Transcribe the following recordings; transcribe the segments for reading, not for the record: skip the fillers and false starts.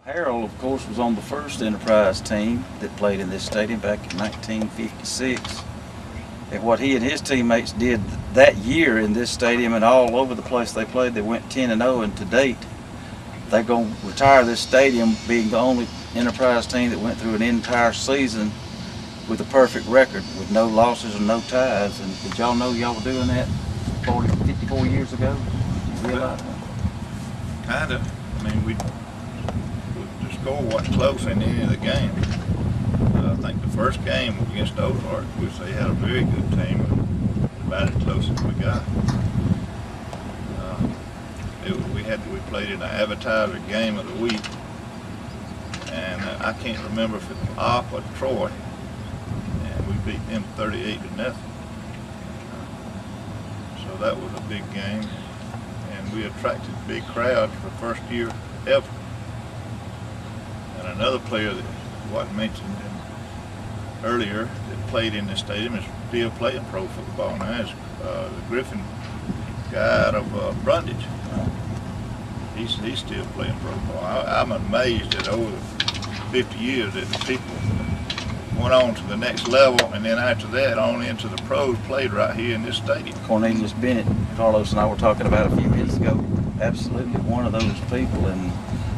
Harrell, of course, was on the first Enterprise team that played in this stadium back in 1956. And what he and his teammates did that year in this stadium and all over the place they played, they went 10-0, and to date, they're going to retire this stadium being the only Enterprise team that went through an entire season with a perfect record, with no losses and no ties. And did y'all know y'all were doing that 54 years ago? You realize that? Kind of. I mean, the score wasn't close in any of the games. I think the first game against Ozark, which they had a very good team, about as close as we got. We played in the advertiser game of the week, and I can't remember if it was Opp or Troy, and we beat them 38-0. So that was a big game, and we attracted big crowds for the first year ever. And another player that wasn't mentioned earlier that played in this stadium is still playing pro football now. Is the Griffin guy out of Brundage. He's still playing pro ball. I'm amazed that over 50 years that the people went on to the next level, and then after that on into the pros played right here in this stadium. Cornelius Bennett, Carlos and I were talking about a few minutes ago, absolutely one of those people, and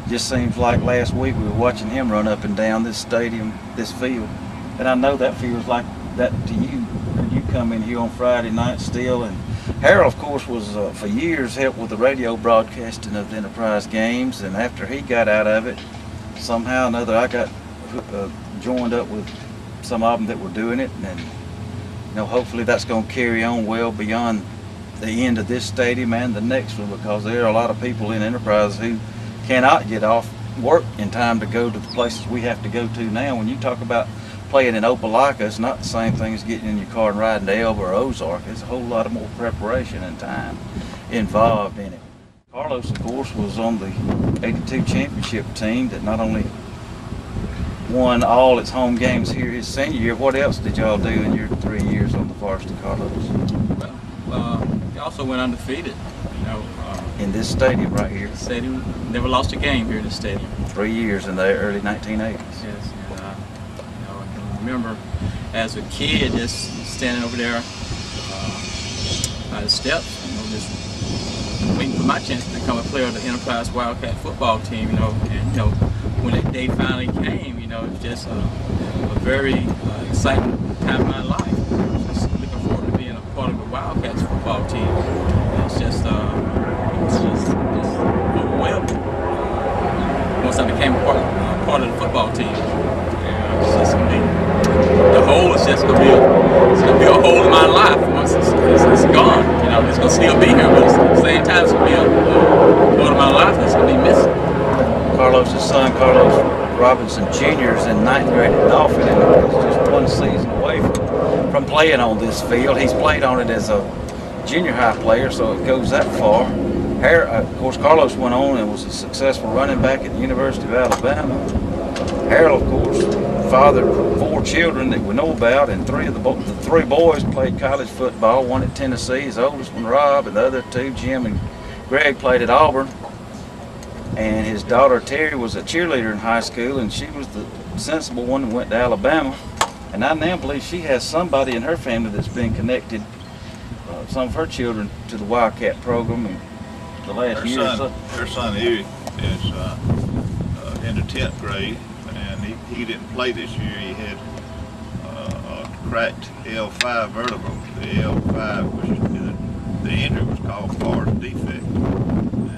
just seems like last week we were watching him run up and down this stadium, this field, and I know that feels like that to you when you come in here on Friday night still. And Harrell, of course, was for years helped with the radio broadcasting of the Enterprise games, and after he got out of it, somehow or another I got joined up with some of them that were doing it, and hopefully that's going to carry on well beyond the end of this stadium and the next one, because there are a lot of people in Enterprise who cannot get off work in time to go to the places we have to go to now. When you talk about playing in Opelika, it's not the same thing as getting in your car and riding to Elba or Ozark. There's a whole lot of more preparation and time involved in it. Carlos, of course, was on the '82 championship team that not only won all its home games here his senior year. What else did y'all do in your 3 years on the varsity, Carlos? Well, we also went undefeated. In this stadium right here. Stadium, never lost a game here in the stadium. 3 years in the early 1980s. Yes, and I can remember as a kid just standing over there by the steps, just waiting for my chance to become a player of the Enterprise Wildcat football team. And when that day finally came, it was just a very exciting time in my life. Just looking forward to being a part of the Wildcats football team. It's just overwhelming. Once I became a part of the football team, it's just gonna be the hole. It's just gonna be a hole in my life. Once it's gone, it's gonna still be here, but at the same time, it's gonna be a part of my life that's gonna be missing. Carlos's son, Carlos Robinson Jr., is in 9th grade at Dauphin, and he's just one season away from playing on this field. He's played on it as a junior high player, so it goes that far. Of course, Carlos went on and was a successful running back at the University of Alabama. Harrell, of course, fathered 4 children that we know about, and the three boys played college football. One at Tennessee, his oldest one, Rob, and the other 2, Jim and Greg, played at Auburn. And his daughter Terry was a cheerleader in high school, and she was the sensible one that went to Alabama. And I now believe she has somebody in her family that's been connected, some of her children, to the Wildcat program in the last year or so. Her son Erie is in the 10th grade, and he didn't play this year. He had a cracked L5 vertebra. The L5, which the injury was called Florida defect.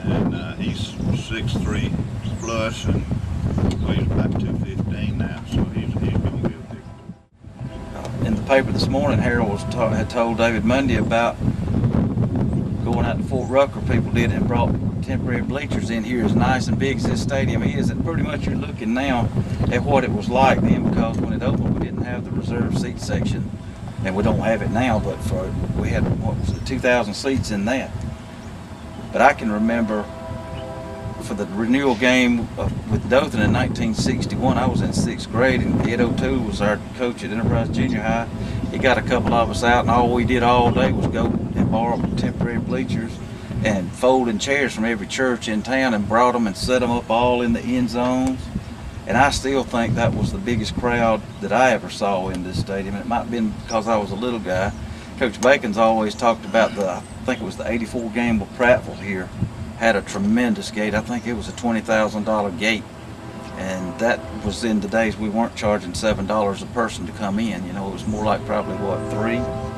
And he's 6'3" plus, and weighs about 215 now, so he's going to be a big. In the paper this morning, Harrell had told David Mundy about going out to Fort Rucker. People did and brought temporary bleachers in here as nice and big as this stadium is, and pretty much you're looking now at what it was like then, because when it opened we didn't have the reserve seat section, and we don't have it now, but we had, 2,000 seats in that. But I can remember for the renewal game with Dothan in 1961, I was in 6th grade, and Ed O'Toole was our coach at Enterprise Junior High. He got a couple of us out, and all we did all day was go and borrow temporary bleachers and folding chairs from every church in town and brought them and set them up all in the end zones. And I still think that was the biggest crowd that I ever saw in this stadium. And it might have been because I was a little guy. Coach Bacon's always talked about I think it was the '84 game with Prattville here, had a tremendous gate. I think it was a $20,000 gate. And that was in the days we weren't charging $7 a person to come in. You know, it was more like probably, what, $3?